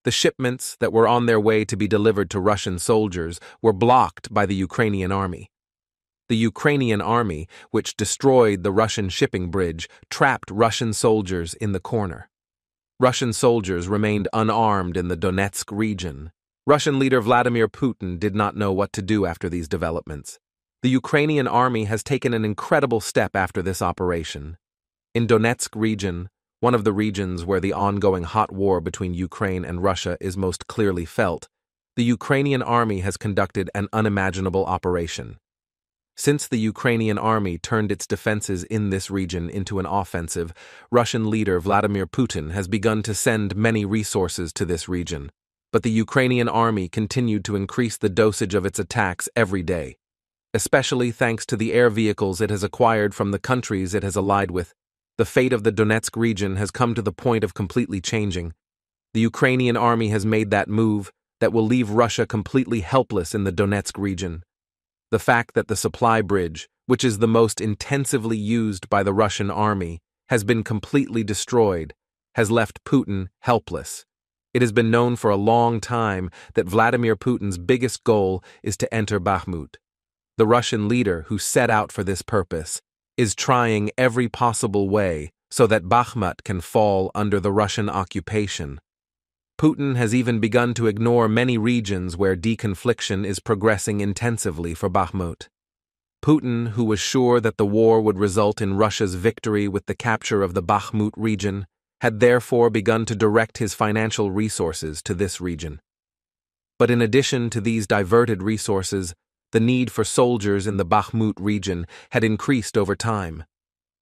The shipments that were on their way to be delivered to Russian soldiers were blocked by the Ukrainian army. The Ukrainian army, which destroyed the Russian shipping bridge, trapped Russian soldiers in the corner. Russian soldiers remained unarmed in the Donetsk region. Russian leader Vladimir Putin did not know what to do after these developments. The Ukrainian army has taken an incredible step after this operation. In Donetsk region, one of the regions where the ongoing hot war between Ukraine and Russia is most clearly felt, the Ukrainian army has conducted an unimaginable operation. Since the Ukrainian army turned its defenses in this region into an offensive, Russian leader Vladimir Putin has begun to send many resources to this region. But the Ukrainian army continued to increase the dosage of its attacks every day, especially thanks to the air vehicles it has acquired from the countries it has allied with. The fate of the Donetsk region has come to the point of completely changing. The Ukrainian army has made that move that will leave Russia completely helpless in the Donetsk region. The fact that the supply bridge, which is the most intensively used by the Russian army, has been completely destroyed, has left Putin helpless. It has been known for a long time that Vladimir Putin's biggest goal is to enter Bakhmut. The Russian leader who set out for this purpose is trying every possible way so that Bakhmut can fall under the Russian occupation. Putin has even begun to ignore many regions where deconfliction is progressing intensively for Bakhmut. Putin, who was sure that the war would result in Russia's victory with the capture of the Bakhmut region, had therefore begun to direct his financial resources to this region. But in addition to these diverted resources, the need for soldiers in the Bakhmut region had increased over time.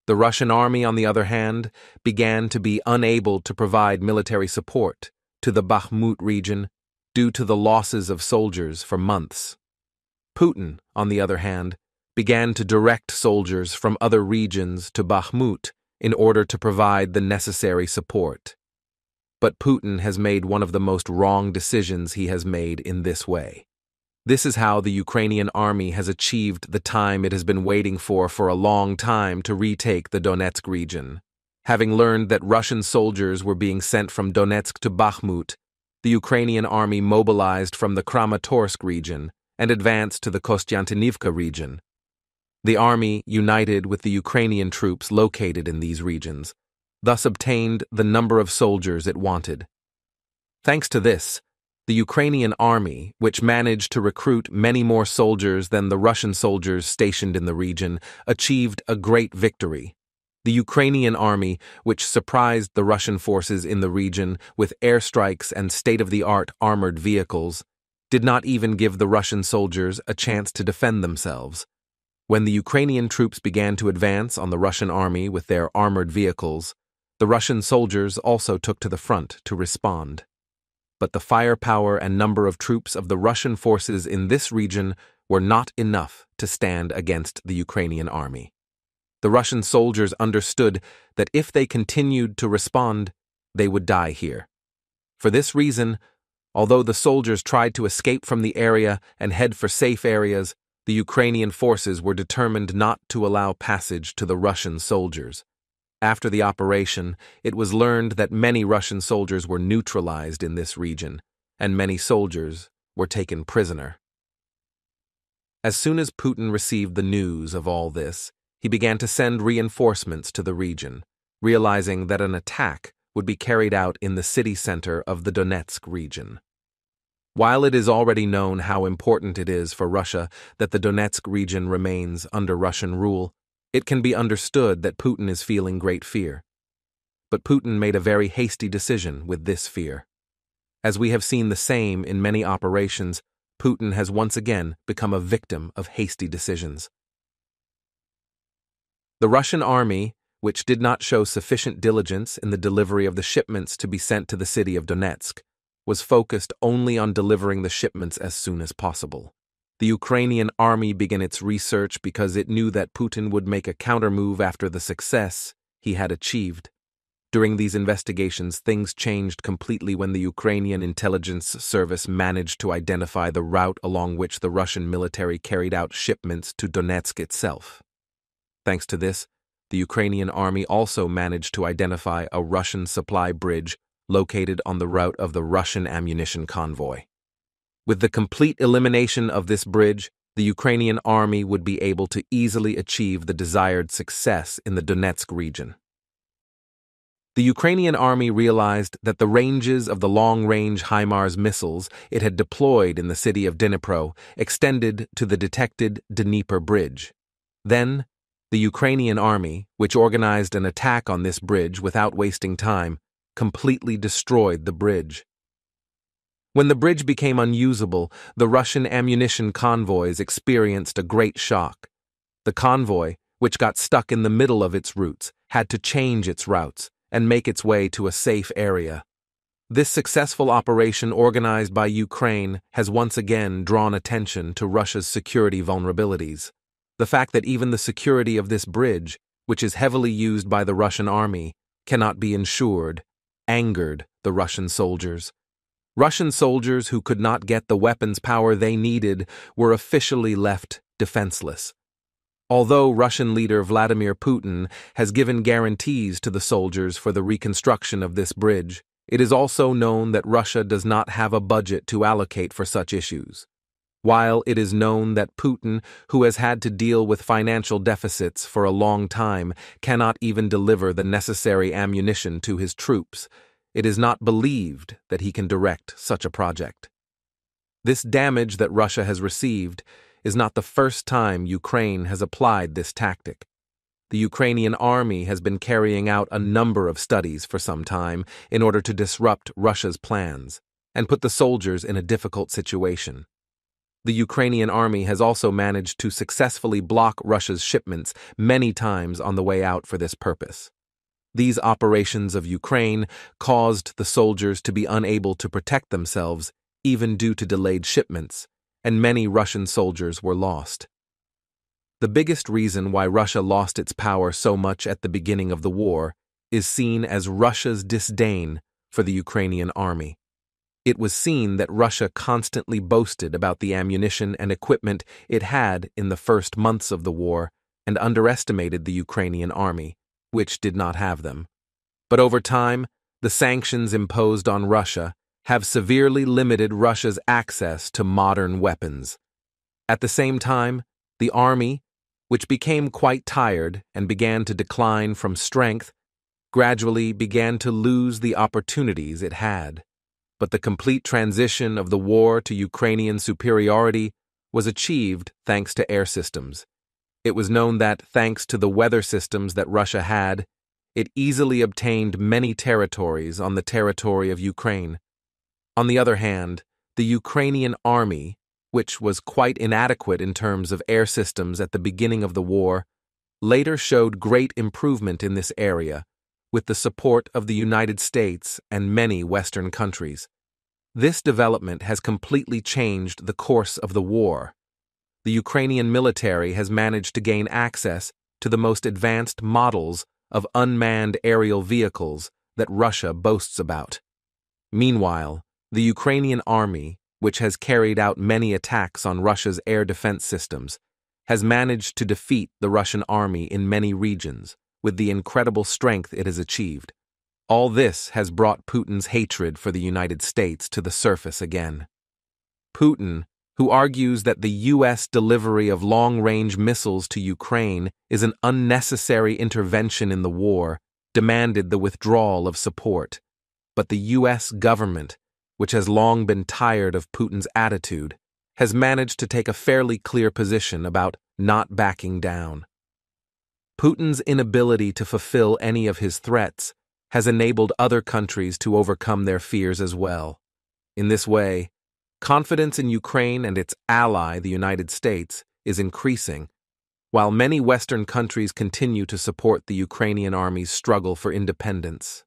The Russian army, on the other hand, began to be unable to provide military support to the Bakhmut region due to the losses of soldiers for months. Putin, on the other hand, began to direct soldiers from other regions to Bakhmut in order to provide the necessary support. But Putin has made one of the most wrong decisions he has made in this way. This is how the Ukrainian army has achieved the time it has been waiting for a long time to retake the Donetsk region. Having learned that Russian soldiers were being sent from Donetsk to Bakhmut, the Ukrainian army mobilized from the Kramatorsk region and advanced to the Kostiantynivka region. The army united with the Ukrainian troops located in these regions, thus obtained the number of soldiers it wanted. Thanks to this, the Ukrainian army, which managed to recruit many more soldiers than the Russian soldiers stationed in the region, achieved a great victory. The Ukrainian army, which surprised the Russian forces in the region with airstrikes and state-of-the-art armored vehicles, did not even give the Russian soldiers a chance to defend themselves. When the Ukrainian troops began to advance on the Russian army with their armored vehicles, the Russian soldiers also took to the front to respond. But the firepower and number of troops of the Russian forces in this region were not enough to stand against the Ukrainian army. The Russian soldiers understood that if they continued to respond, they would die here. For this reason, although the soldiers tried to escape from the area and head for safe areas, the Ukrainian forces were determined not to allow passage to the Russian soldiers. After the operation, it was learned that many Russian soldiers were neutralized in this region, and many soldiers were taken prisoner. As soon as Putin received the news of all this, he began to send reinforcements to the region, realizing that an attack would be carried out in the city center of the Donetsk region. While it is already known how important it is for Russia that the Donetsk region remains under Russian rule, it can be understood that Putin is feeling great fear. But Putin made a very hasty decision with this fear. As we have seen the same in many operations, Putin has once again become a victim of hasty decisions. The Russian army, which did not show sufficient diligence in the delivery of the shipments to be sent to the city of Donetsk, was focused only on delivering the shipments as soon as possible. The Ukrainian army began its research because it knew that Putin would make a countermove after the success he had achieved. During these investigations, things changed completely when the Ukrainian intelligence service managed to identify the route along which the Russian military carried out shipments to Donetsk itself. Thanks to this, the Ukrainian army also managed to identify a Russian supply bridge located on the route of the Russian ammunition convoy. With the complete elimination of this bridge, the Ukrainian army would be able to easily achieve the desired success in the Donetsk region. The Ukrainian army realized that the ranges of the long-range HIMARS missiles it had deployed in the city of Dnipro extended to the detected Dnieper Bridge. Then, the Ukrainian army, which organized an attack on this bridge without wasting time, completely destroyed the bridge. When the bridge became unusable, the Russian ammunition convoys experienced a great shock. The convoy, which got stuck in the middle of its routes, had to change its routes and make its way to a safe area. This successful operation organized by Ukraine has once again drawn attention to Russia's security vulnerabilities. The fact that even the security of this bridge, which is heavily used by the Russian army, cannot be ensured, angered the Russian soldiers. Russian soldiers who could not get the weapons power they needed were officially left defenseless. Although Russian leader Vladimir Putin has given guarantees to the soldiers for the reconstruction of this bridge, it is also known that Russia does not have a budget to allocate for such issues. While it is known that Putin, who has had to deal with financial deficits for a long time, cannot even deliver the necessary ammunition to his troops, it is not believed that he can direct such a project. This damage that Russia has received is not the first time Ukraine has applied this tactic. The Ukrainian army has been carrying out a number of studies for some time in order to disrupt Russia's plans and put the soldiers in a difficult situation. The Ukrainian army has also managed to successfully block Russia's shipments many times on the way out for this purpose. These operations of Ukraine caused the soldiers to be unable to protect themselves, even due to delayed shipments, and many Russian soldiers were lost. The biggest reason why Russia lost its power so much at the beginning of the war is seen as Russia's disdain for the Ukrainian army. It was seen that Russia constantly boasted about the ammunition and equipment it had in the first months of the war and underestimated the Ukrainian army, which did not have them. But over time, the sanctions imposed on Russia have severely limited Russia's access to modern weapons. At the same time, the army, which became quite tired and began to decline from strength, gradually began to lose the opportunities it had. But the complete transition of the war to Ukrainian superiority was achieved thanks to air systems. It was known that, thanks to the weather systems that Russia had, it easily obtained many territories on the territory of Ukraine. On the other hand, the Ukrainian army, which was quite inadequate in terms of air systems at the beginning of the war, later showed great improvement in this area, with the support of the United States and many Western countries. This development has completely changed the course of the war. The Ukrainian military has managed to gain access to the most advanced models of unmanned aerial vehicles that Russia boasts about. Meanwhile, the Ukrainian army, which has carried out many attacks on Russia's air defense systems, has managed to defeat the Russian army in many regions with the incredible strength it has achieved. All this has brought Putin's hatred for the United States to the surface again. Putin, who argues that the U.S. delivery of long-range missiles to Ukraine is an unnecessary intervention in the war, demanded the withdrawal of support. But the U.S. government, which has long been tired of Putin's attitude, has managed to take a fairly clear position about not backing down. Putin's inability to fulfill any of his threats has enabled other countries to overcome their fears as well. In this way, confidence in Ukraine and its ally, the United States, is increasing, while many Western countries continue to support the Ukrainian army's struggle for independence.